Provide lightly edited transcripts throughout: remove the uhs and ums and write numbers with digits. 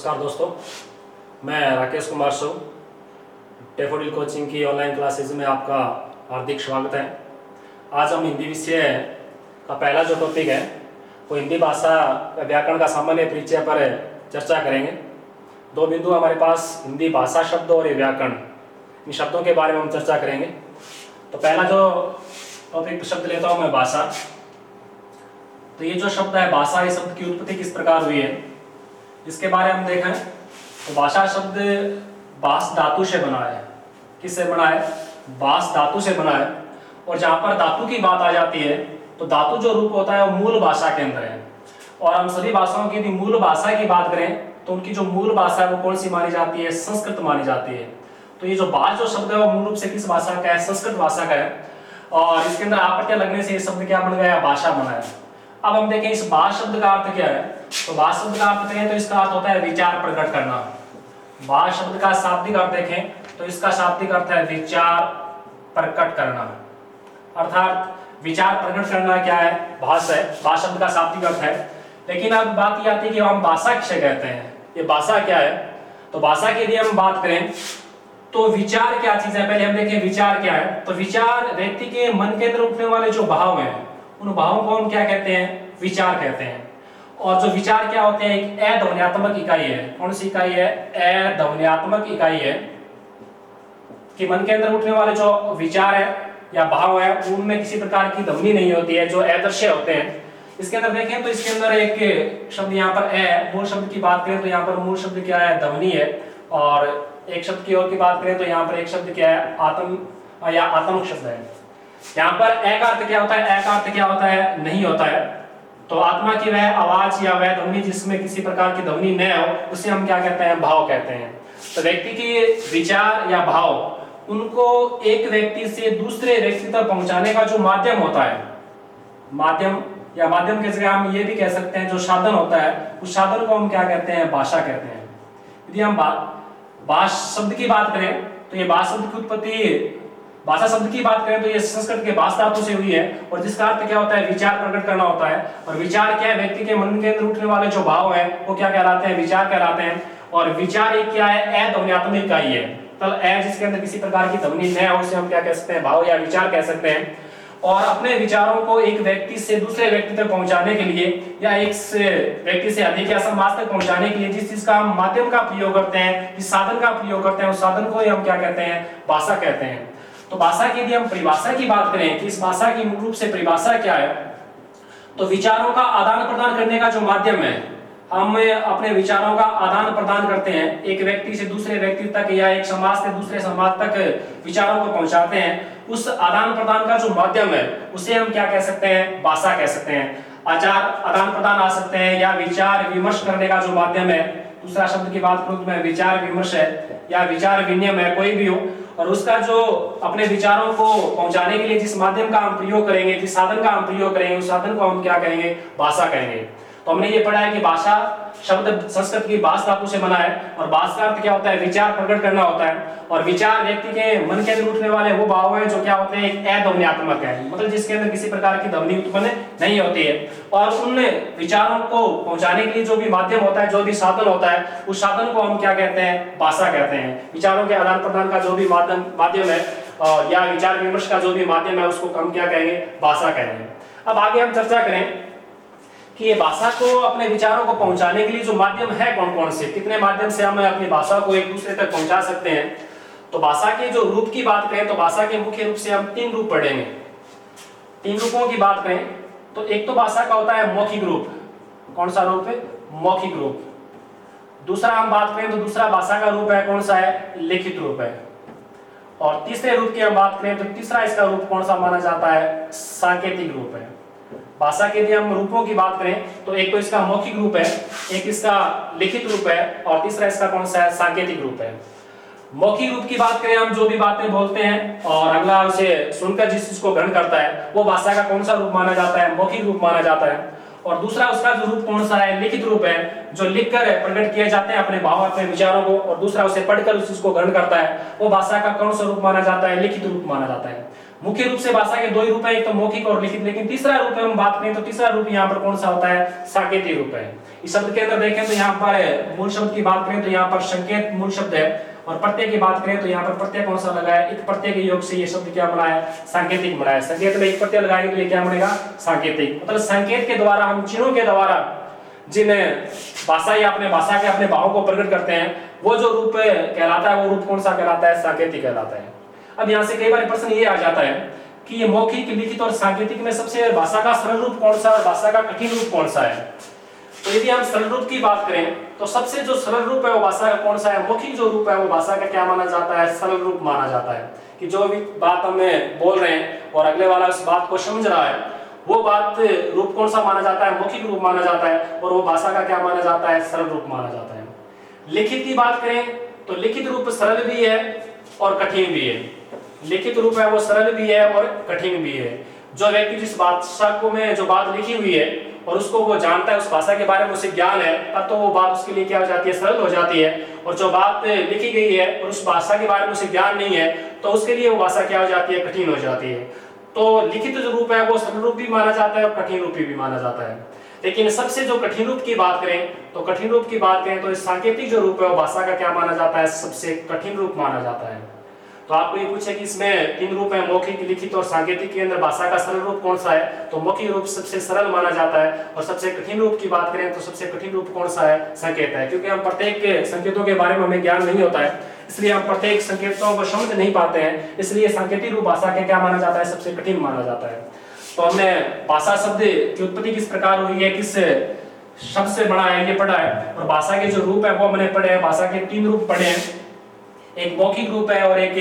नमस्कार दोस्तों, मैं राकेश कुमार सो डेफोडिल कोचिंग की ऑनलाइन क्लासेज में आपका हार्दिक स्वागत है। आज हम हिंदी विषय का पहला जो टॉपिक है वो हिंदी भाषा व्याकरण का सामान्य परिचय पर चर्चा करेंगे। दो बिंदु हमारे पास हिंदी भाषा शब्द और व्याकरण, इन शब्दों के बारे में हम चर्चा करेंगे। तो पहला जो टॉपिक शब्द लेता हूँ मैं, भाषा। तो ये जो शब्द है भाषा, इस शब्द की उत्पत्ति किस प्रकार हुई है इसके बारे में हम देखें तो भाषा शब्द बास धातु से बना है। किससे बना है? बास धातु से बना है। और जहाँ पर धातु की बात आ जाती है तो धातु जो रूप होता है वो मूल भाषा के अंदर है। और हम सभी भाषाओं की यदि मूल भाषा की बात करें तो उनकी जो मूल भाषा है वो कौन सी मानी जाती है? संस्कृत मानी जाती है। तो ये जो बास जो शब्द है वो मूल रूप से किस भाषा का है? संस्कृत भाषा का है। और इसके अंदर आपत्य लगने से ये शब्द क्या बन गया? भाषा बना है। अब हम देखें इस भाष शब्द का अर्थ क्या है। तो भाष शब्द का अर्थ कहें तो इसका अर्थ होता है विचार प्रकट करना। भाष शब्द का शाब्दिक अर्थ देखें तो इसका शाब्दिक अर्थ है विचार प्रकट करना। अर्थात विचार प्रकट करना क्या है? भाष है, भाष शब्द का शाब्दिक अर्थ है। लेकिन अब बात ये आती है कि हम भाषा किसे कहते हैं, ये भाषा क्या है। तो भाषा के लिए हम बात करें तो विचार क्या चीज है, पहले हम देखें विचार क्या है। तो विचार व्यक्ति के मन के अंदर उठने वाले जो भाव हैं उन भावों को हम क्या कहते हैं? विचार कहते हैं। और जो विचार क्या होते हैं? एक अध्वन्यात्मक इकाई है। कौन सी इकाई है? अध्वन्यात्मक इकाई है कि मन के अंदर उठने वाले जो विचार है या भाव है उनमें किसी प्रकार की ध्वनि नहीं होती है, जो अदृश्य होते हैं। इसके अंदर देखें तो इसके अंदर एक शब्द यहाँ पर है, मूल शब्द की बात करें तो यहाँ पर मूल शब्द क्या है? ध्वनि है। और एक शब्द की और की बात करें तो यहाँ पर एक शब्द क्या है? आत्म या आत्मक शब्द है। यहाँ पर ए का अर्थ क्या होता है? ए का अर्थ क्या होता है? नहीं होता है। तो आत्मा की वह आवाज या वह ध्वनि जिसमें किसी प्रकार की ध्वनि न हो उसे हम क्या कहते हैं? भाव कहते हैं। तो व्यक्ति के विचार या भाव उनको एक व्यक्ति से दूसरे व्यक्ति तक पहुंचाने का जो माध्यम होता है, माध्यम या माध्यम की जगह हम ये भी कह सकते हैं जो साधन होता है, उस साधन को हम क्या कहते हैं? भाषा कहते हैं। यदि हम भाष शब्द की बात करें तो ये भाष शब्द की उत्पत्ति, भाषा शब्द की बात करें तो ये संस्कृत के भाष धातु से हुई है। और जिसका अर्थ क्या होता है? विचार प्रकट करना होता है। और विचार क्या है? व्यक्ति के मन के अंदर उठने वाले जो भाव है वो क्या कहलाते हैं? विचार कहलाते हैं। और विचार एक क्या है? अध्वन्यात्मक इकाई है। तो जिसके अंदर किसी प्रकार की ध्वनि न हो उसे हम क्या कह सकते हैं? भाव या विचार कह सकते हैं। और अपने विचारों को एक व्यक्ति से दूसरे व्यक्ति तक पहुंचाने के लिए या एक व्यक्ति से अधिक या समाज तक पहुंचाने के लिए जिस चीज का हम माध्यम का प्रयोग करते हैं, जिस साधन का प्रयोग करते हैं, उस साधन को हम क्या कहते हैं? भाषा कहते हैं। तो भाषा की यदि हम परिभाषा की बात करें कि इस भाषा की मूल रूप से परिभाषा क्या है, तो विचारों का आदान प्रदान करने का जो माध्यम है, हम अपने विचारों का आदान प्रदान करते हैं एक व्यक्ति से दूसरे व्यक्ति तक या एक समाज से दूसरे समाज तक विचारों को पहुंचाते हैं। उस आदान प्रदान का जो माध्यम है उसे हम क्या कह सकते हैं? भाषा कह सकते हैं। आचार आदान प्रदान आ सकते हैं या विचार विमर्श करने का जो माध्यम है, दूसरा शब्द की बात करूं तो मैं विचार विमर्श है या विचार विनिमय है, कोई भी हो। और उसका जो अपने विचारों को पहुंचाने के लिए जिस माध्यम का हम प्रयोग करेंगे, जिस साधन का हम प्रयोग करेंगे, उस साधन को हम क्या कहेंगे? भाषा कहेंगे। तो हमने ये पढ़ा है कि भाषा शब्द संस्कृत की भाष धातु से बना है। और भाष का अर्थ क्या होता है? विचार प्रकट करना होता है। और विचार व्यक्ति के मन के अंदर उठने वाले वो भाव है जो क्या होते हैं? एक अध्वन्यात्मक है, मतलब जिसके अंदर किसी प्रकार की ध्वनि उत्पन्न नहीं होती है। और उन विचारों को पहुंचाने के लिए जो भी माध्यम होता है, जो भी साधन होता है, उस साधन को हम क्या कहते हैं? भाषा कहते हैं। विचारों के आदान प्रदान का जो भी माध्यम है और या विचार विमर्श का जो भी माध्यम है उसको हम क्या कहेंगे? भाषा कहेंगे। अब आगे हम चर्चा करें कि ये भाषा को अपने विचारों को पहुंचाने के लिए जो माध्यम है कौन कौन से, कितने माध्यम से हम अपनी भाषा को एक दूसरे तक पहुंचा सकते हैं। तो भाषा के जो रूप की बात करें तो भाषा के मुख्य रूप से हम 3 रूप पढ़ेंगे। 3 रूपों की बात करें तो एक तो भाषा का होता है मौखिक रूप। कौन सा रूप है? मौखिक रूप। दूसरा हम बात करें तो दूसरा भाषा का रूप है कौन सा है? लिखित रूप है। और तीसरे रूप की हम बात करें तो तीसरा इसका रूप कौन सा माना जाता है? सांकेतिक रूप है। भाषा के यदि हम रूपों की बात करें तो एक तो इसका मौखिक रूप है, एक इसका लिखित रूप है और तीसरा इसका कौन सा है? सांकेतिक रूप है। मौखिक रूप की बात करें, हम जो भी बातें बोलते हैं और अगला उसे सुनकर जिस चीज को ग्रहण करता है वो भाषा का कौन सा रूप माना जाता है? मौखिक रूप माना जाता है। और दूसरा उसका जो रूप कौन सा है? लिखित रूप है, जो लिखकर प्रकट किए जाते हैं अपने भाव, अपने विचारों को, और दूसरा उसे पढ़कर उस चीज को ग्रहण करता है, वो भाषा का कौन सा रूप माना जाता है? लिखित रूप माना जाता है। मुख्य रूप से भाषा के 2 ही रूप है, एक तो मौखिक और लिखित। लेकिन तीसरा रूप हम बात करें तो तीसरा रूप यहाँ पर कौन सा होता है? सांकेतिक रूप है। इस शब्द के अंदर देखें तो यहाँ पर मूल शब्द की बात करें तो यहाँ पर संकेत मूल शब्द है, और प्रत्यय की बात करें तो यहाँ पर प्रत्यय कौन सा लगा है, एक प्रत्यय के योग से ये शब्द क्या बना है, सांकेतिक बना है। संकेत में एक प्रत्यय लगाएंगे तो ये क्या बनेगा, सांकेतिक। मतलब संकेत के द्वारा, हम चिन्हों के द्वारा जिन भाषा या अपने भाषा के अपने भावों को प्रकट करते हैं, वो जो रूप कहलाता है वो रूप कौन सा कहलाता है, सांकेतिक कहलाता है। अब यहाँ से कई बार प्रश्न ये आ जाता है कि ये मौखिक, लिखित और सांकेतिक में सबसे भाषा का सरल रूप कौन सा है, भाषा का कठिन रूप कौन सा है। तो यदि हम सरल रूप की बात करें तो सबसे जो सरल रूप है वो भाषा का कौन सा है, मौखिक जो रूप है वो भाषा का क्या माना जाता है, सरल रूप माना जाता है। कि जो भी बात हमें बोल रहे हैं और अगले वाला उस बात को समझ रहा है, वो बात रूप कौन सा माना जाता है, मौखिक रूप माना जाता है, और वो भाषा का क्या माना जाता है, सरल रूप माना जाता है। लिखित की बात करें तो लिखित रूप सरल भी है और कठिन भी है। लिखित रूप है वो सरल भी है और कठिन भी है। जो व्यक्ति जिस भाषा को में जो बात लिखी हुई है और उसको वो जानता है, उस भाषा के बारे में उसे ज्ञान है, तब तो वो बात उसके लिए क्या हो जाती है, सरल हो जाती है। और जो बात लिखी गई है और उस भाषा के बारे में उसे ज्ञान नहीं है, तो उसके लिए वो भाषा क्या हो जाती है, कठिन हो जाती है। तो लिखित जो रूप है वो सरल रूप भी माना जाता है और कठिन रूप भी माना जाता है। लेकिन सबसे जो कठिन रूप की बात करें तो कठिन रूप की बात करें तो सांकेतिक जो रूप है वो भाषा का क्या माना जाता है, सबसे कठिन रूप माना जाता है। तो आपको ये पूछे कि इसमें 3 रूप है, मौखिक, लिखित और सांकेतिक, के अंदर भाषा का सरल रूप कौन सा है, तो मौखिक रूप सबसे सरल माना जाता है। और सबसे कठिन रूप की बात करें तो सबसे कठिन रूप कौन सा है, संकेत है। क्योंकि हम प्रत्येक संकेतों के बारे में हमें ज्ञान नहीं होता है, इसलिए हम प्रत्येक संकेतों को समझ नहीं पाते हैं, इसलिए सांकेतिक रूप भाषा के क्या माना जाता है, सबसे कठिन माना जाता है। तो हमने भाषा शब्द की उत्पत्ति किस प्रकार हुई है, किस शब्द से बना है, ये पढ़ा है। और भाषा के जो रूप है वो हमने पढ़े हैं। भाषा के 3 रूप पढ़े हैं, एक मौखिक रूप है और एक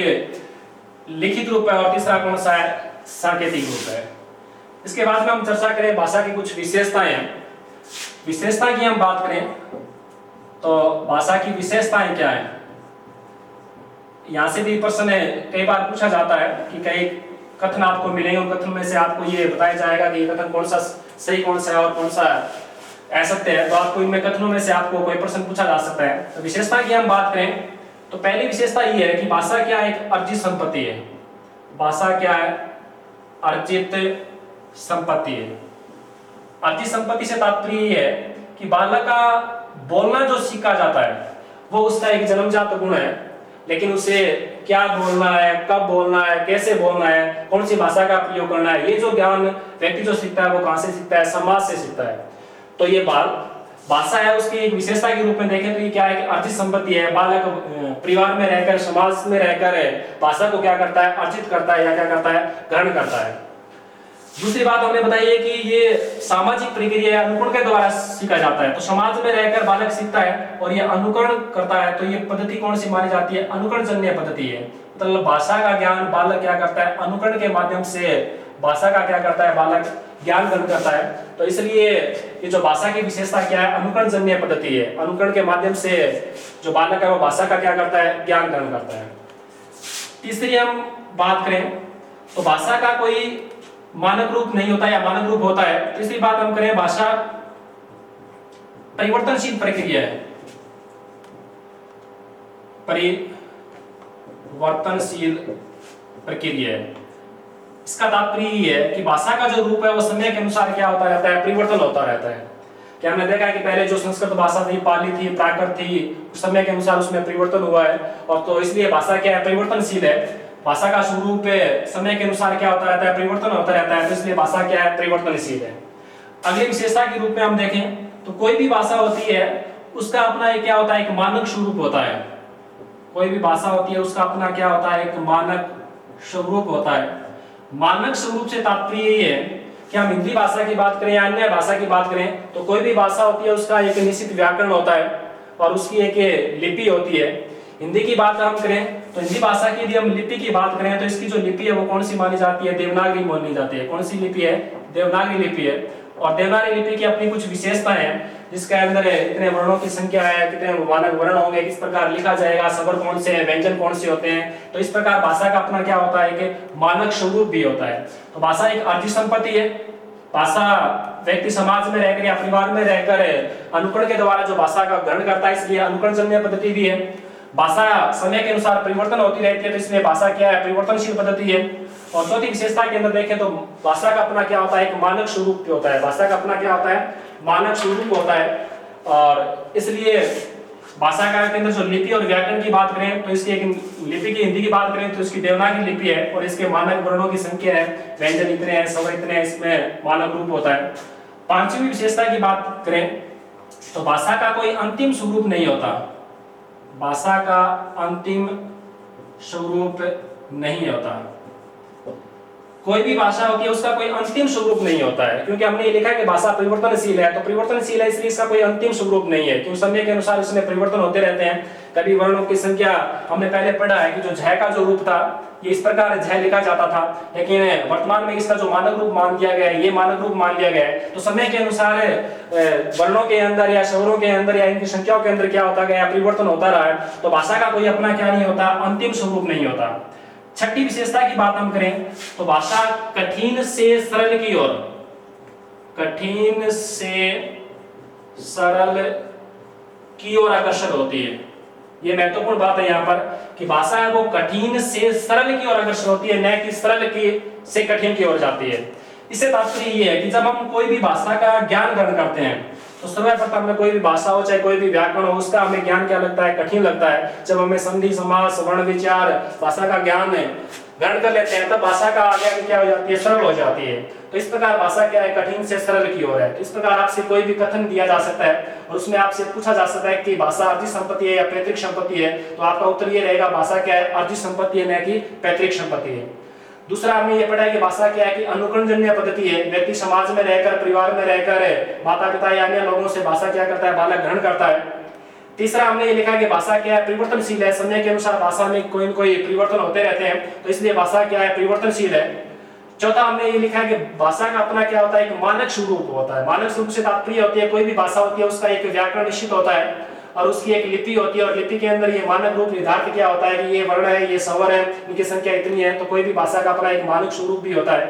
लिखित रूप है और तीसरा कौन सा है, सांकेतिक रूप है। इसके बाद में हम चर्चा करें भाषा की कुछ विशेषताएं हैं। विशेषता की हम बात करें तो भाषा की विशेषताएं क्या है, यहां से भी प्रश्न कई बार पूछा जाता है कि कई कथन आपको मिलेंगे, उन कथन में से आपको ये बताया जाएगा कि ये कथन कौन सा सही कौन सा है और कौन सा असत्य है। तो आपको इनमें कथनों में से आपको कोई प्रश्न पूछा जा सकता है। तो विशेषता की हम बात करें तो पहली विशेषता ये है कि भाषा क्या एक अर्जित संपत्ति है। भाषा क्या है, अर्जित संपत्ति है। अर्जित संपत्ति से तात्पर्य ये है कि बालक का बोलना जो सीखा जाता है वो उसका एक जन्मजात गुण है, लेकिन उसे क्या बोलना है, कब बोलना है, कैसे बोलना है, कौन सी भाषा का प्रयोग करना है, ये जो ज्ञान व्यक्ति जो सीखता है वो कहां से सीखता है, समाज से सीखता है। तो ये भाषा है उसकी एक विशेषता के रूप में देखें तो ये क्या है कि अर्जित संपत्ति है। बालक परिवार में रहकर, समाज में रहकर भाषा को क्या करता है, अर्जित करता है या क्या करता है, ग्रहण करता है। दूसरी बात हमने बताई है कि ये सामाजिक प्रक्रिया अनुकरण के द्वारा सीखा जाता है। तो समाज में रहकर बालक सीखता है और ये अनुकरण करता है, तो ये पद्धति कौन सी मानी जाती है, अनुकरणजन्य पद्धति है। मतलब भाषा का ज्ञान बालक क्या करता है, अनुकरण के माध्यम से भाषा का क्या करता है, बालक ज्ञान ग्रहण करता है। तो इसलिए ये जो भाषा की विशेषता क्या है, अनुकरणजन्य पद्धति है। अनुकरण के माध्यम से जो बालक है वो भाषा का क्या करता है, ज्ञान ग्रहण करता है। तीसरी हम बात करें तो भाषा का कोई मानक रूप नहीं होता या मानक रूप होता है। तीसरी बात हम करें, भाषा परिवर्तनशील प्रक्रिया है, परिवर्तनशील प्रक्रिया है। इसका तात्पर्य ये है कि भाषा का जो रूप है वो समय के अनुसार क्या होता रहता है, परिवर्तन होता रहता है। क्या हमने देखा है कि पहले जो संस्कृत भाषा थी, पाली थी, प्राकृत थी, समय के अनुसार उसमें परिवर्तन हुआ है, और तो इसलिए भाषा क्या है, परिवर्तनशील है। भाषा का स्वरूप समय के अनुसार क्या होता रहता है, परिवर्तन होता रहता है, तो इसलिए भाषा क्या है, परिवर्तनशील है। अगली विशेषता के रूप में हम देखें तो कोई भी भाषा होती है उसका अपना एक क्या होता है, एक मानक स्वरूप होता है। कोई भी भाषा होती है उसका अपना क्या होता है, एक मानक स्वरूप होता है। मानक स्वरूप से तात्पर्य ये है कि हम हिंदी भाषा की बात करें या अन्य भाषा की बात करें तो कोई भी भाषा होती है उसका एक निश्चित व्याकरण होता है और उसकी एक लिपि होती है। हिंदी की बात हम करें तो हिंदी भाषा की यदि हम लिपि की बात करें तो इसकी जो लिपि है वो कौन सी मानी जाती है, देवनागरी मानी जाती है। कौन सी लिपि है, देवनागरी लिपि है। और देवनागरी लिपि की अपनी कुछ विशेषताएं हैं, जिसके अंदर इतने वर्णों की संख्या है, कितने मानक वर्ण होंगे, किस प्रकार लिखा जाएगा, स्वर कौन से हैं, व्यंजन कौन से होते हैं। तो इस प्रकार भाषा का अपना क्या होता है, कि मानक स्वरूप भी होता है। तो भाषा एक अर्जित संपत्ति है। भाषा व्यक्ति समाज में रहकर या परिवार में रहकर अनुकरण के द्वारा जो भाषा का ग्रहण करता है, इसलिए अनुकरणजन्य पद्धति भी है। भाषा समय के अनुसार परिवर्तन होती रहती है, तो इसलिए भाषा क्या है, परिवर्तनशील पद्धति है। और चौथी विशेषता के अंदर देखें तो भाषा का अपना क्या होता है, एक मानक स्वरूप होता है। भाषा का अपना क्या होता है, मानक स्वरूप होता है। और इसलिए भाषा काल के अंदर जो लिपि और व्याकरण की बात करें तो इसकी एक लिपि की हिंदी की बात करें तो इसकी देवनागरी लिपि है और इसके मानक वर्णों की संख्या है, व्यंजन इतने हैं, स्वर इतने हैं, इसमें मानक रूप होता है। पांचवी विशेषता की बात करें तो भाषा का कोई अंतिम स्वरूप नहीं होता, भाषा का अंतिम स्वरूप नहीं होता। कोई भी भाषा होती है उसका कोई अंतिम स्वरूप नहीं होता है, क्योंकि हमने ये लिखा है कि भाषा परिवर्तनशील है, तो परिवर्तनशील है इसलिए इसका कोई अंतिम स्वरूप नहीं है, क्योंकि समय के अनुसार इसमें परिवर्तन होते रहते हैं। कभी वर्णों की संख्या, हमने पहले पढ़ा है कि जो झ का जो रूप था ये इस प्रकार झ लिखा जाता था, लेकिन वर्तमान में इसका जो मानक रूप मान दिया गया है ये मानक रूप मान लिया गया है। तो समय के अनुसार वर्णों के अंदर या स्वरों के अंदर या इनकी संख्याओं के अंदर क्या होता गया, परिवर्तन होता रहा है। तो भाषा का कोई अपना क्या नहीं होता, अंतिम स्वरूप नहीं होता। छठी विशेषता की बात हम करें तो भाषा कठिन से सरल की ओर, कठिन से सरल की ओर अग्रसर होती है। ये महत्वपूर्ण बात है यहाँ पर कि भाषा है वो कठिन से सरल की ओर अग्रसर होती है, न कि सरल की से कठिन की ओर जाती है। इससे तात्पर्य ये है कि जब हम कोई भी भाषा का ज्ञान ग्रहण करते हैं तो सर्वप्रथम में कोई भी भाषा हो चाहे कोई भी व्याकरण हो उसका हमें ज्ञान क्या लगता है, कठिन लगता है। जब हमें संधि समास वर्ण विचार भाषा का ज्ञान ग्रहण कर लेते हैं तब भाषा का आगे क्या हो जाती है, सरल हो जाती है। तो इस प्रकार भाषा क्या है, कठिन से सरल की ओर है। तो इस प्रकार आपसे कोई भी कथन दिया जा सकता है और उसमें आपसे पूछा जा सकता है कि भाषा अर्जित संपत्ति है या पैतृक संपत्ति है, तो आपका उत्तर ये रहेगा भाषा क्या है, अर्जित संपत्ति है न कि पैतृक संपत्ति है। दूसरा हमने ये पढ़ा है कि भाषा क्या है कि अनुकरणजन्य पद्धति है, व्यक्ति समाज में रहकर, परिवार में रहकर माता पिता या अन्य लोगों से भाषा क्या करता है, बालक ग्रहण करता है। तीसरा हमने ये लिखा है कि भाषा क्या है, परिवर्तनशील है, समय के अनुसार भाषा में कोई न कोई परिवर्तन होते रहते हैं, तो इसलिए भाषा क्या है, परिवर्तनशील है। चौथा हमने ये लिखा है कि भाषा का अपना क्या होता है, एक मानक स्वरूप होता है। मानक स्वरूप से तात्पर्य होती है कोई भी भाषा होती है उसका एक व्याकरण निश्चित होता है और उसकी एक लिपि होती है और लिपि के अंदर ये मानक रूप निर्धारित क्या होता है कि ये वर्ण है, ये स्वर है, इनकी संख्या इतनी है। तो कोई भी भाषा का अपना एक मानक स्वरूप भी होता है।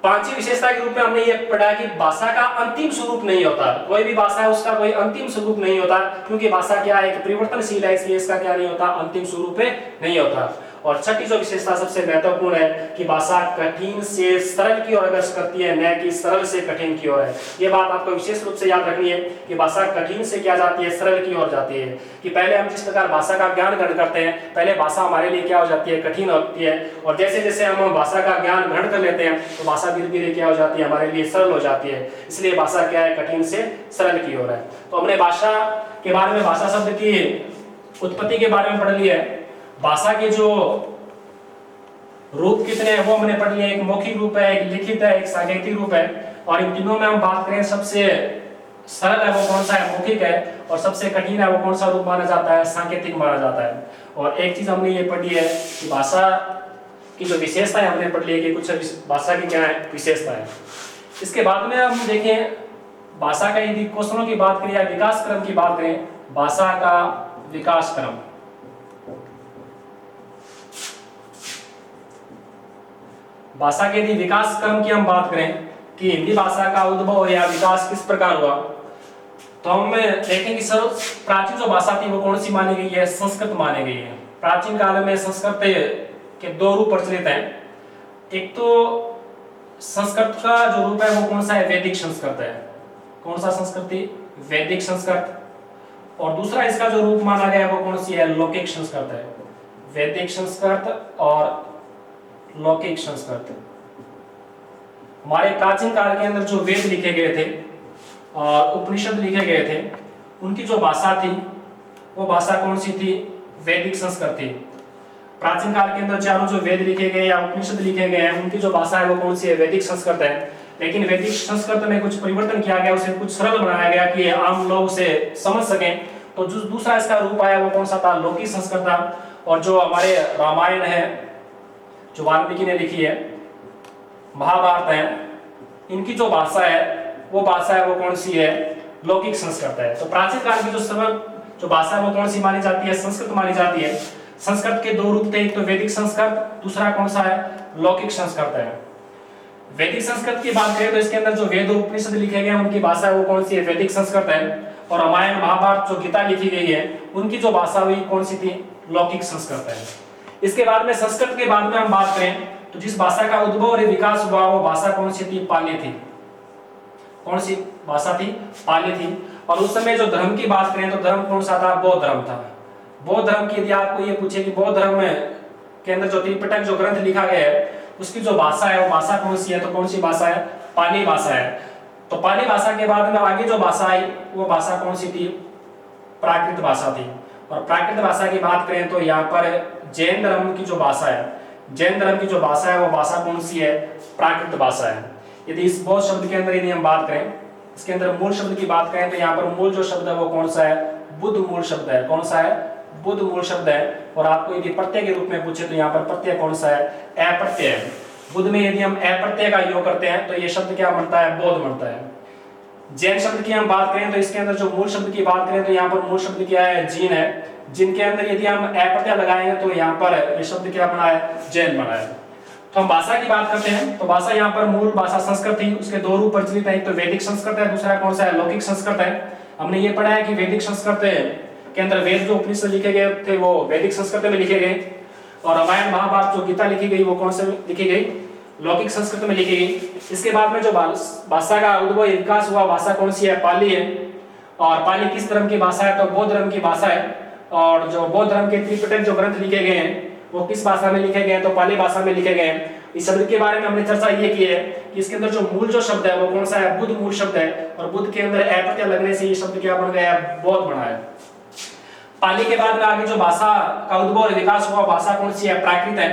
पांचवी विशेषता के रूप में हमने ये पढ़ा कि भाषा का अंतिम स्वरूप नहीं होता, कोई भी भाषा है उसका कोई अंतिम स्वरूप नहीं होता, क्योंकि भाषा क्या है, एक परिवर्तनशील है, इसलिए इसका क्या नहीं होता, अंतिम स्वरूप नहीं होता। और छठी जो विशेषता सबसे महत्वपूर्ण है कि भाषा कठिन से सरल की ओर अग्रसर करती है, न कि सरल से कठिन की ओर है। ये बात आपको विशेष रूप से याद रखनी है कि भाषा कठिन से क्या जाती है, सरल की ओर जाती है। कि पहले हम जिस प्रकार भाषा का ज्ञान ग्रहण करते हैं, पहले भाषा हमारे लिए क्या हो जाती है, कठिन होती है, और जैसे जैसे हम भाषा का ज्ञान ग्रहण कर लेते हैं तो भाषा धीरे धीरे क्या हो जाती है, हमारे लिए सरल हो जाती है। इसलिए भाषा क्या है, कठिन से सरल की ओर है। तो हमने भाषा के बारे में, भाषा शब्द की उत्पत्ति के बारे में पढ़ लिया है। भाषा के जो रूप कितने हैं वो हमने पढ़ लिया, एक मौखिक रूप है, एक लिखित है, एक सांकेतिक रूप है। और इन तीनों में हम बात करें सबसे सरल है वो कौन सा है, मौखिक है, और सबसे कठिन है वो कौन सा रूप माना जाता है, सांकेतिक माना जाता है। और एक चीज हमने ये पढ़ी है कि भाषा की जो विशेषता है हमने पढ़ ली है कि कुछ भाषा की क्या है, विशेषता है। इसके बाद में हम देखें भाषा का यदि क्वेश्चनों की बात करें या विकास क्रम की बात करें, भाषा का विकास क्रम। भाषा के यदि विकास क्रम की हम बात करें कि हिंदी भाषा का उद्भव या विकास किस प्रकार हुआ, तो हम देखें कि सर्व प्राचीन जो भाषा थी वो कौन सी मानी गई है, संस्कृत मानी गई है। प्राचीन काल में संस्कृत के दो रूप प्रचलित हैं। एक तो संस्कृत का जो रूप है वो कौन सा है, वैदिक संस्कृत है। कौन सा संस्कृत थी, वैदिक संस्कृत। और दूसरा इसका जो रूप माना गया है वो कौन सी है, लौकिक संस्कृत है। वैदिक संस्कृत और लौकिक संस्कृत। हमारे प्राचीन काल के अंदर जो वेद लिखे गए थे और उपनिषद लिखे गए थे, उनकी जो भाषा थी वो भाषा कौन सी थी, वैदिक संस्कृत थी। प्राचीन काल के अंदर चारों जो वेद लिखे गए या उपनिषद लिखे गए हैं उनकी जो भाषा है वो कौन सी है, वैदिक संस्कृत है। लेकिन वैदिक संस्कृत में कुछ परिवर्तन किया गया, उसे कुछ सरल बनाया गया कि आम लोग उसे समझ सकें। तो जो दूसरा इसका रूप आया वो कौन सा था, लौकिक संस्कृत था। और जो हमारे रामायण है जो वाल्मीकि ने लिखी है, महाभारत है, इनकी जो भाषा है वो भाषा है वो कौन सी है, लौकिक संस्कृत है। तो प्राचीन काल की जो भाषा है वो कौन सी मानी जाती है, संस्कृत मानी जाती है। संस्कृत के दो रूप थे, एक तो वैदिक संस्कृत, दूसरा कौन सा है, लौकिक संस्कृत है। वैदिक संस्कृत की बात करें तो इसके अंदर जो वेद उपनिषद लिखे गए हैं उनकी भाषा है वो कौन सी है, वैदिक संस्कृत है। और रामायण महाभारत जो गीता लिखी गई है उनकी जो भाषा हुई कौन सी थी, लौकिक संस्कृत है। इसके बाद में संस्कृत के बाद में हम बात करें तो जिस भाषा का उद्भव और विकास हुआ वो भाषा कौन सी थी, पाली थी। कौन सी भाषा थी, पाली थी। और उस समय जो धर्म की बात करें तो धर्म कौन सा था? बौद्ध धर्म था। बौद्ध धर्म की यदि आपको ये पूछे कि बौद्ध धर्म के अंदर जो त्रिपिटक जो ग्रंथ लिखा गया है उसकी जो भाषा है वो भाषा कौन सी है? तो कौन सी भाषा है? पाली भाषा है। तो पाली भाषा के बाद में आगे जो भाषा आई वो भाषा कौन सी थी? प्राकृत भाषा थी। और प्राकृत भाषा की बात करें तो यहाँ पर जैन धर्म की जो भाषा है, जैन धर्म की जो भाषा है वो भाषा कौन सी है? प्राकृत भाषा है। यदि इस बौद्ध शब्द के अंदर यदि हम बात करें, इसके अंदर मूल शब्द की बात करें तो यहाँ पर मूल जो शब्द है वो कौन सा है? बुद्ध मूल शब्द है। कौन सा है? बुद्ध मूल शब्द है। और आपको यदि प्रत्यय के रूप में पूछे तो यहाँ पर प्रत्यय कौन सा है? अप्रत्यय है। बुद्ध में यदि हम अप्रत्यय का योग करते हैं तो ये शब्द क्या बनता है? बौद्ध बनता है। जैन शब्द की हम बात करें तो इसके अंदर जो मूल शब्द की बात करें तो यहाँ पर मूल शब्द क्या है? जीन है। जिनके अंदर यदि हम अप्रत्यय लगाएंगे तो यहाँ पर ये शब्द क्या बना है? जैन बना है। तो हम भाषा की बात करते हैं तो भाषा यहाँ पर मूल भाषा संस्कृत थी। उसके दो रूप प्रचलित है, एक तो वैदिक संस्कृत है, दूसरा कौन सा है? लौकिक संस्कृत है। हमने ये पढ़ा है कि वैदिक संस्कृत के अंदर वेद जो उपनिषद लिखे गए थे वो वैदिक संस्कृत में लिखे गए, और रामायण महाभारत जो गीता लिखी गई वो कौन से लिखी गई? लौकिक संस्कृत में लिखी गई। इसके बाद में जो भाषा का उद्भव विकास हुआ भाषा कौन सी है? पाली है। और पाली किस धर्म की भाषा है? तो बौद्ध धर्म की भाषा है। और जो बौद्ध धर्म के त्रिपिटक जो ग्रंथ लिखे गए हैं वो किस भाषा में लिखे गए हैं? तो पाली भाषा में लिखे गए हैं। इस शब्द के बारे में हमने चर्चा ये की है कि इसके अंदर जो मूल जो शब्द है वो कौन सा है? बुद्ध मूल शब्द है। और बुद्ध के अंदर अप्रत्यय लगने से ये शब्द क्या बन गया है? बौद्ध बना है। पाली के बाद में आगे जो भाषा का उद्भव और विकास हुआ भाषा कौन सी है? प्राकृत है।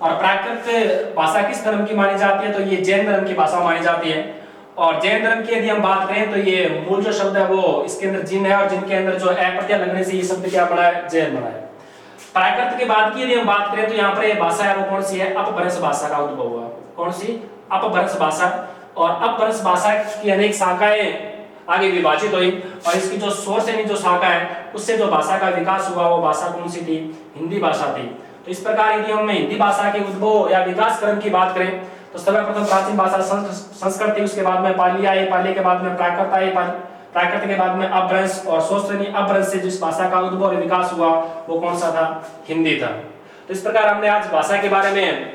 और प्राकृत भाषा किस धर्म की मानी जाती है? तो ये जैन धर्म की भाषा मानी जाती है। और जैन धर्म की यदि हम बात करें तो ये मूल जो शब्द है वो इसके अंदर जिन है, और जिनके अंदर जो अप्रत्यय लगने से ये शब्द क्या बना है? जैन बना है। प्राकृत के बाद की यदि हम बात करें तो यहाँ पर ये भाषा है वो कौन सी है? अपभ्रंश भाषा का उद्भव हुआ। कौन सी? अपभ्रंश भाषा। और अपभ्रंश भाषा की अनेक शाखाएं आगे विभाजित हुई, और इसकी जो सोर्स यानी जो शाखा है उससे जो भाषा का विकास हुआ वो भाषा कौन सी थी? हिंदी भाषा थी। तो इस प्रकार यदि हम हिंदी भाषा के उद्भव या विकास क्रम की बात करें तो सर्वप्रथम प्राचीन भाषा संस्कृत थी, उसके बाद में पाली आई, पाली के बाद में प्राकृत आई, प्राकृत के बाद में अपभ्रंश, और सोस्त्रनी अपभ्रंश से जिस भाषा का उद्भव और विकास हुआ वो कौन सा था? हिंदी था। तो इस प्रकार हमने आज भाषा के बारे में,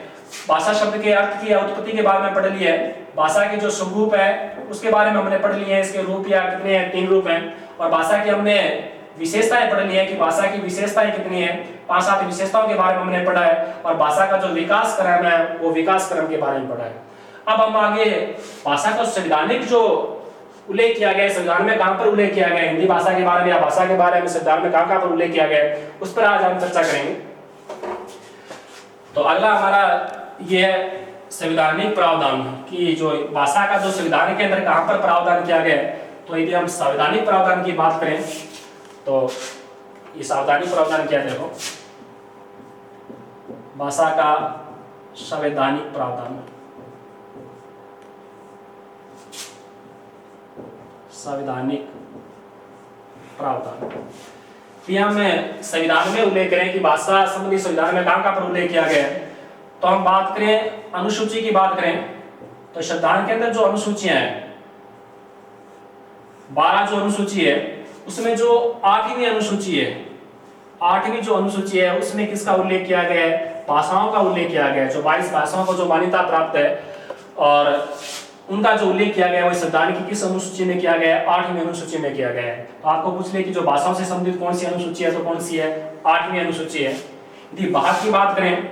भाषा शब्द के अर्थ की उत्पत्ति के बारे में पढ़ लिया है। भाषा के जो स्वरूप है उसके बारे में हमने पढ़ लिए हैं। इसके रूप या कितने हैं? 3 रूप हैं। और भाषा की हमने विशेषताएं पढ़ ली है कि भाषा की विशेषताएं कितनी है। 5-7 विशेषताओं के बारे में हमने पढ़ा है। और भाषा का जो विकास क्रम है वो विकास क्रम के बारे में पढ़ा है। अब हम आगे भाषा का संवैधानिक जो उल्लेख किया गया है, संविधान में कहां पर उल्लेख किया गया है, हिंदी भाषा के बारे में या भाषा के बारे में संविधान में कहां पर उल्लेख किया गया है, उस पर आज हम चर्चा करेंगे। तो अगला हमारा ये है संवैधानिक प्रावधान की, जो भाषा का जो संविधान के अंदर कहां पर प्रावधान किया गया है। तो यदि हम संवैधानिक प्रावधान की बात करें तो ये संवैधानिक प्रावधान क्या है? देखो, भाषा का संवैधानिक प्रावधान, संवैधानिक प्रावधान यहाँ में संविधान में उल्लेख करें कि भाषा संबंधी संविधान में कहां पर उल्लेख किया गया है। तो हम बात करें अनुसूची की बात करें तो संविधान के अंदर जो अनुसूचियां हैं 12 जो अनुसूची है उसमें जो 8वीं अनुसूची है, 8वीं जो अनुसूची है उसमें किसका उल्लेख किया गया है? भाषाओं का उल्लेख किया गया है। जो 22 भाषाओं को जो मान्यता प्राप्त है और उनका जो उल्लेख किया गया है वो संविधान की किस अनुसूची में किया गया है? 8वीं अनुसूची में किया गया है। तो आपको पूछ ले कि जो भाषाओं से संबंधित कौन सी अनुसूची है, तो कौन सी है? 8वीं अनुसूची है। यदि भाग की बात करें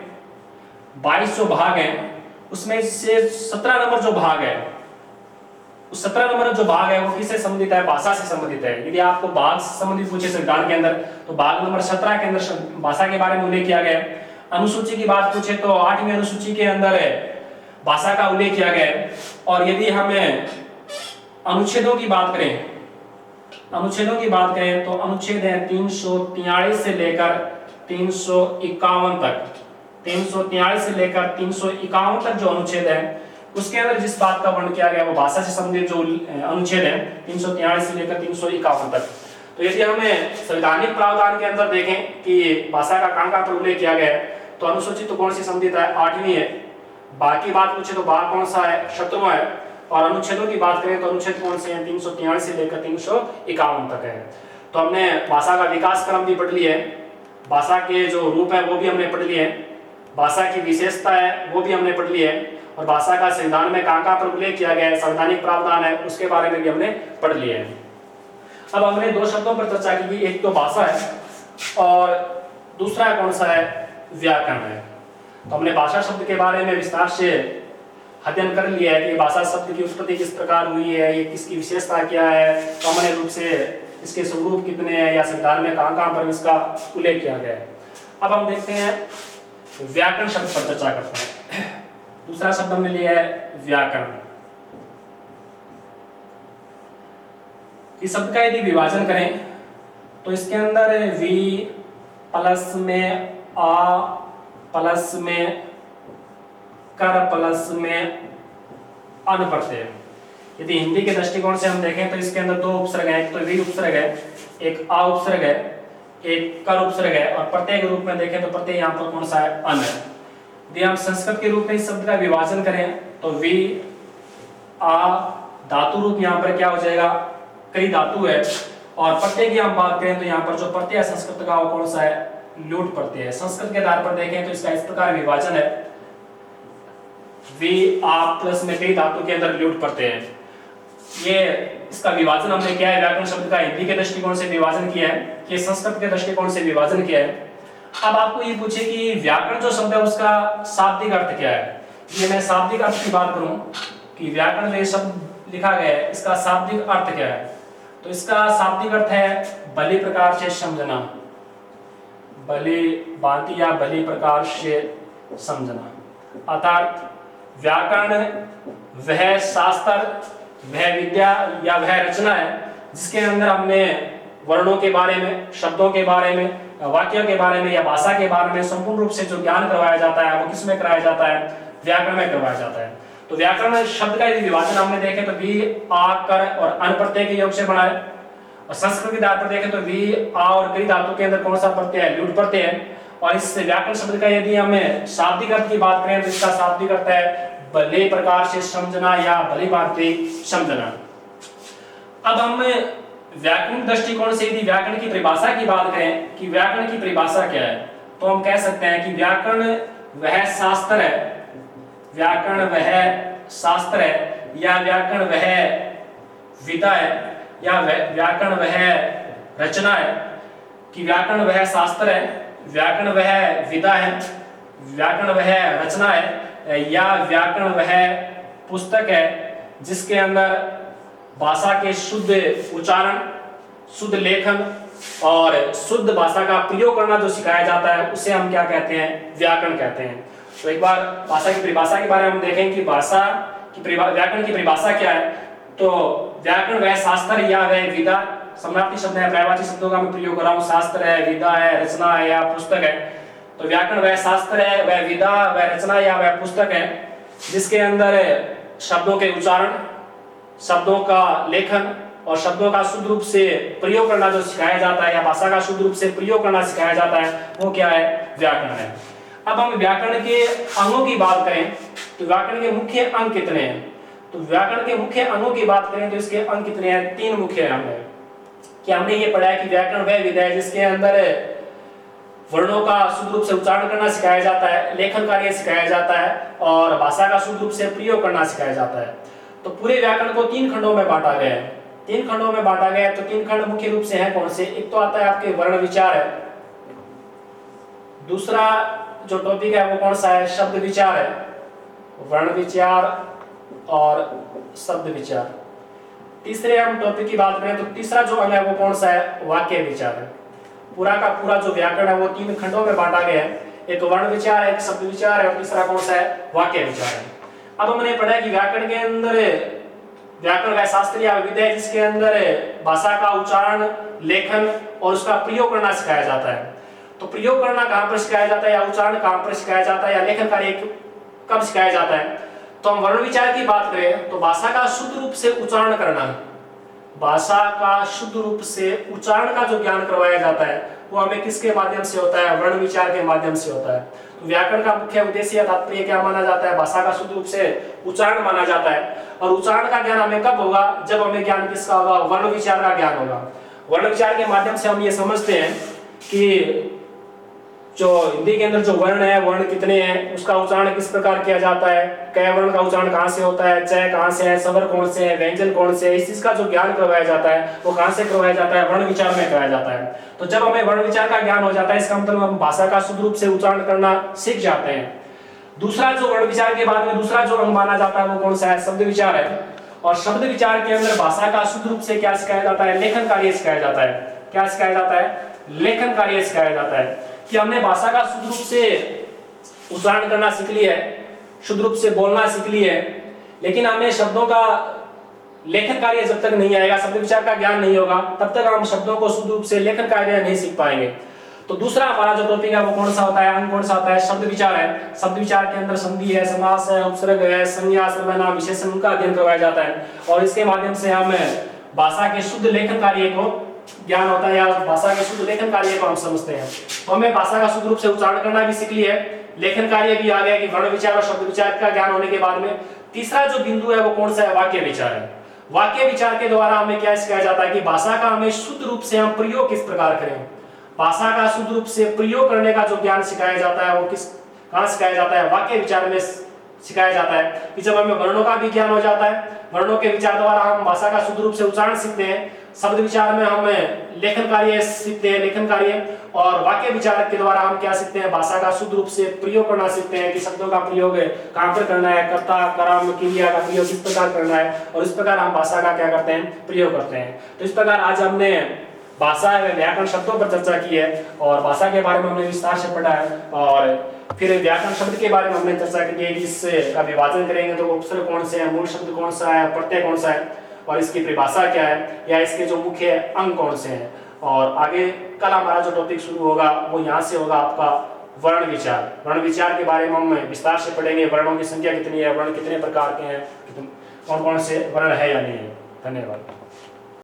22 जो भाग हैं उसमें से 17 नंबर जो भाग है, उस 17 नंबर जो भाग है वो किससे संबंधित है? भाषा से संबंधित है। यदि आपको भाग से संबंधित पूछे संविधान के अंदर तो भाग नंबर 17 के अंदर भाषा के बारे में उल्लेख किया गया है। अनुसूची की बात पूछे तो 8वीं अनुसूची के अंदर भाषा का उल्लेख किया गया है। और यदि हमें अनुच्छेदों की बात करें, अनुच्छेदों की बात करें तो अनुच्छेद है 343 से लेकर 351 तक, 343 से लेकर 351 तक जो अनुच्छेद है उसके अंदर जिस बात का वर्णन किया गया वो भाषा से संबंधित जो अनुच्छेद है 343 से लेकर 351 तक। तो यदि हमें संवैधानिक प्रावधान के अंदर देखें कि भाषा का कहां पर उल्लेख किया गया है तो अनुसूची तो कौन सी संबंधित है? 8वीं है। बाकी बात पूछे तो भाग कौन सा है? 17वां है। और अनुच्छेदों की बात करें तो अनुच्छेद कौन से हैं? 343 से लेकर 351 तक है। तो हमने भाषा का विकास क्रम भी पढ़ लिया है, भाषा के जो रूप है वो भी हमने पढ़ लिए हैं, भाषा की विशेषता है वो भी हमने पढ़ ली है, और भाषा का संविधान में कहां पर उल्लेख किया गया है, संवैधानिक प्रावधान है उसके बारे में भी हमने पढ़ लिया है। अब हमने दो शब्दों पर चर्चा की, एक तो भाषा है और दूसरा कौन सा है, व्याकरण है। तो हमने भाषा शब्द के बारे में विस्तार से अध्ययन कर लिया है कि भाषा शब्द की उत्पत्ति किस प्रकार हुई है, ये किसकी विशेषता क्या है, सामान्य रूप से इसके स्वरूप कितने हैं या संविधान में कहाँ पर इसका उल्लेख किया गया है। अब हम देखते हैं व्याकरण शब्द पर चर्चा करते हैं। दूसरा शब्द हमने लिया है व्याकरण। इस शब्द का यदि विभाजन करें तो इसके अंदर वी प्लस में आ प्लस में कर प्लस में अन प्रत्यय। यदि हिंदी के दृष्टिकोण से हम देखें तो इसके अंदर दो उपसर्ग हैं, एक तो वी उपसर्ग है, एक आ उपसर्ग है, एक कर उपसर्ग है, और प्रत्यय के रूप में देखें तो प्रत्यय यहाँ पर कौन सा है, अन है। यदि हम संस्कृत के रूप में इस शब्द का विभाजन करें तो वी आ धातु रूप यहाँ पर क्या हो जाएगा, कई धातु है, और प्रत्यय की हम बात करें तो यहाँ पर जो प्रत्यय संस्कृत का वो कौन सा है, लूट प्रत्यय है। संस्कृत के आधार पर देखें तो इसका इस प्रकार विभाजन है, वी आ प्लस में कई धातु के अंदर लूट प्रत्यय है। ये इसका विभाजन हमने किया है, व्याकरण शब्द का हिंदी के दृष्टिकोण से विभाजन किया है, ये संस्कृत के दृष्टिकोण से विभाजन किया है। अब आपको ये पूछे कि व्याकरण जो शब्द है उसका शाब्दिक अर्थ क्या है। ये मैं शाब्दिक अर्थ की बात करूं कि व्याकरण जो शब्द लिखा गया है इसका शाब्दिक अर्थ क्या है, तो इसका शाब्दिक अर्थ है भली प्रकार से समझना, भली भांति या भली प्रकार से समझना। अर्थात व्याकरण वह शास्त्र, वह विद्या या वह रचना है जिसके अंदर हमने वर्णों के बारे में, शब्दों के बारे में, वाक्यों के बारे में या भाषा के बारे में संपूर्ण रूप से जो ज्ञान करवाया जाता है वो किसमें कराया जाता है, व्याकरण में करवाया जाता है। तो व्याकरण शब्द का यदि विभाजन हमने देखे तो वी आ कर और अन प्रत्यय के योग से बना है, और संस्कृत के आधार पर देखें तो वी आ और कई धातु के अंदर कौन सा प्रत्यय है, लूट प्रत्यय है। और इस व्याकरण शब्द का यदि हमें शाब्दिक अर्थ की बात करें तो इसका शाब्दिक अर्थ है भले प्रकार से समझना या भली भांति समझना। अब हम व्याकरण दृष्टिकोण से यदि व्याकरण की परिभाषा की बात करें कि व्याकरण की परिभाषा क्या है, तो हम कह सकते हैं कि व्याकरण वह शास्त्र है, व्याकरण वह शास्त्र है, या व्याकरण वह विधा है, या व्याकरण वह रचना है। कि व्याकरण वह शास्त्र है, व्याकरण वह विधा है, व्याकरण वह रचना है, या व्याकरण वह पुस्तक है जिसके अंदर भाषा के शुद्ध उच्चारण, शुद्ध लेखन और शुद्ध भाषा का प्रयोग करना जो सिखाया जाता है उसे हम क्या कहते हैं, व्याकरण कहते हैं। तो एक बार भाषा की परिभाषा के बारे में हम देखें कि भाषा की व्याकरण की परिभाषा क्या है। तो व्याकरण वह शास्त्र या वह विधा, समानार्थी शब्द है, पर्यायवाची शब्दों का मैं प्रयोग कर रहा हूँ, शास्त्र है, विधा है, रचना है या पुस्तक है। तो व्याकरण वह शास्त्र है, वह विधा, वह रचना या वह पुस्तक है जिसके अंदर शब्दों के उच्चारण, शब्दों का लेखन और शब्दों का शुद्ध रूप से प्रयोग करना जो सिखाया जाता है या भाषा का शुद्ध रूप से प्रयोग करना सिखाया जाता है वो क्या है, व्याकरण है। अब हम व्याकरण के अंगों की बात करें तो व्याकरण के मुख्य अंग कितने हैं। तो व्याकरण के मुख्य अंगों की बात करें तो इसके अंग कितने हैं, 3 मुख्य अंग है। कि हमने ये पढ़ा है कि व्याकरण वह विधा है जिसके अंदर वर्णों का शुद्ध रूप से उच्चारण करना सिखाया जाता है, लेखन कार्य सिखाया जाता है और भाषा का शुद्ध रूप से प्रयोग करना सिखाया जाता है। तो पूरे व्याकरण को 3 खंडों में बांटा गया है। 3 खंडों में बांटा गया है। तो 3 खंड मुख्य रूप से हैं कौन से, एक तो आता है आपके वर्ण विचार है, दूसरा जो टॉपिक है वो कौन सा है, शब्द विचार है, वर्ण विचार और शब्द विचार। तीसरे हम टॉपिक की बात करें तो तीसरा जो अंग है वो कौन सा है, वाक्य विचार है। पूरा का पूरा जो व्याकरण है वो 3 खंडों में बांटा गया है, एक वर्ण विचार है, एक शब्द विचार है और तीसरा कौन सा है, वाक्य विचार है। अब हमने पढ़ा है कि व्याकरण के अंदर व्याकरण वह शास्त्र या विधा है जिसके अंदर भाषा का उच्चारण, लेखन और उसका प्रयोग करना सिखाया जाता है। तो प्रयोग करना कहाँ पर सिखाया जाता है या उच्चारण कहाँ पर सिखाया जाता है या लेखन कार्य कब सिखाया जाता है। तो हम वर्ण विचार की बात करें तो भाषा का शुद्ध रूप से उच्चारण करना, भाषा का शुद्ध रूप से उच्चारण का जो ज्ञान करवाया जाता है वो हमें किसके माध्यम से होता है, वर्ण विचार के माध्यम से होता है। तो व्याकरण का मुख्य उद्देश्य तात्पर्य क्या माना जाता है, भाषा का शुद्ध रूप से उच्चारण माना जाता है। और उच्चारण का ज्ञान हमें कब होगा, जब हमें ज्ञान किसका होगा, वर्ण विचार का ज्ञान होगा। वर्ण विचार के माध्यम से हम ये समझते हैं कि जो हिंदी के अंदर जो वर्ण है, वर्ण कितने हैं, उसका उच्चारण किस प्रकार किया जाता है, कै वर्ण का उच्चारण कहाँ से होता है, च कहाँ से है, स्वर कौन से है, व्यंजन कौन से है, इस चीज का जो ज्ञान करवाया जाता है वो कहाँ से करवाया जाता है, वर्ण विचार में कराया जाता है। तो जब हमें वर्ण विचार का ज्ञान हो जाता है, इसका मतलब हम भाषा का शुद्ध रूप से उच्चारण करना सीख जाते हैं। दूसरा जो वर्ण विचार के बाद में दूसरा जो अंग माना जाता है वो कौन सा है, शब्द विचार है। और शब्द विचार के अंदर भाषा का शुद्ध रूप से क्या सिखाया जाता है, लेखन कार्य सिखाया जाता है। क्या सिखाया जाता है, लेखन कार्य सिखाया जाता है। कि हमने भाषा का शुद्ध रूप से उच्चारण करना सीख लिया है, शुद्ध रूप से बोलना सीख लिया है, लेकिन हमें शब्दों का लेखन कार्य जब तक नहीं आएगा, शब्द विचार का ज्ञान नहीं होगा, तब तक हम शब्दों को शुद्ध रूप से लेखन कार्य नहीं सीख पाएंगे। तो दूसरा हमारा जो टॉपिक है वो कौन सा होता है, अंग कौन सा होता है, शब्द विचार है। शब्द विचार के अंदर संधि है, समास है, उपसर्ग है, संज्ञा, सर्वनाम, विशेषण, उनका अध्ययन करवाया जाता है। और इसके माध्यम से हम भाषा के शुद्ध लेखन कार्य को ज्ञान होता है, या भाषा के शुद्ध लेखन कार्य को हम समझते हैं। तो हमें भाषा का शुद्ध रूप से उच्चारण करना भी सीख लिया है, लेखन कार्य भी आ गया कि वर्ण विचार और शब्द विचार का ज्ञान होने के बाद में तीसरा जो बिंदु है वो कौन सा है, वाक्य विचार है। वाक्य विचार के द्वारा हमें क्या सिखाया जाता है कि भाषा का हमें शुद्ध रूप से हम प्रयोग किस प्रकार करें। भाषा का शुद्ध रूप से प्रयोग करने का जो ज्ञान सिखाया जाता है वो किस कहाँ सिखाया जाता है, वाक्य विचार में सिखाया जाता है। कि जब हमें वर्णों का भी ज्ञान हो जाता है, वर्णों के विचार द्वारा हम भाषा का शुद्ध रूप से उच्चारण सीखते हैं, शब्द विचार में हम लेखन कार्य सीखते हैं, लेखन कार्य, और वाक्य विचार के द्वारा हम क्या सीखते हैं, भाषा का शुद्ध रूप से प्रयोग करना सीखते हैं कि शब्दों का प्रयोग कहाँ पर करना है, कर्ता, कर्म, क्रिया का प्रयोग किस प्रकार करना है, और इस प्रकार हम भाषा का क्या करते हैं, प्रयोग करते हैं। तो इस प्रकार आज हमने भाषा एवं व्याकरण शब्दों पर चर्चा की है, और भाषा के बारे में हमने विस्तार से पढ़ा है। और फिर व्याकरण शब्द के बारे में हमने चर्चा की है कि इसका विभाजन करेंगे तो उपसर्ग कौन से है, मूल शब्द कौन सा है, प्रत्यय कौन सा है, और इसकी परिभाषा क्या है, या इसके जो मुख्य अंग कौन से हैं। और आगे कल हमारा जो टॉपिक शुरू होगा वो यहाँ से होगा आपका वर्ण विचार। वर्ण विचार के बारे में हम विस्तार से पढ़ेंगे, वर्णों की संख्या कितनी है, वर्ण कितने प्रकार के हैं, कौन कौन से वर्ण है या नहीं है। धन्यवाद।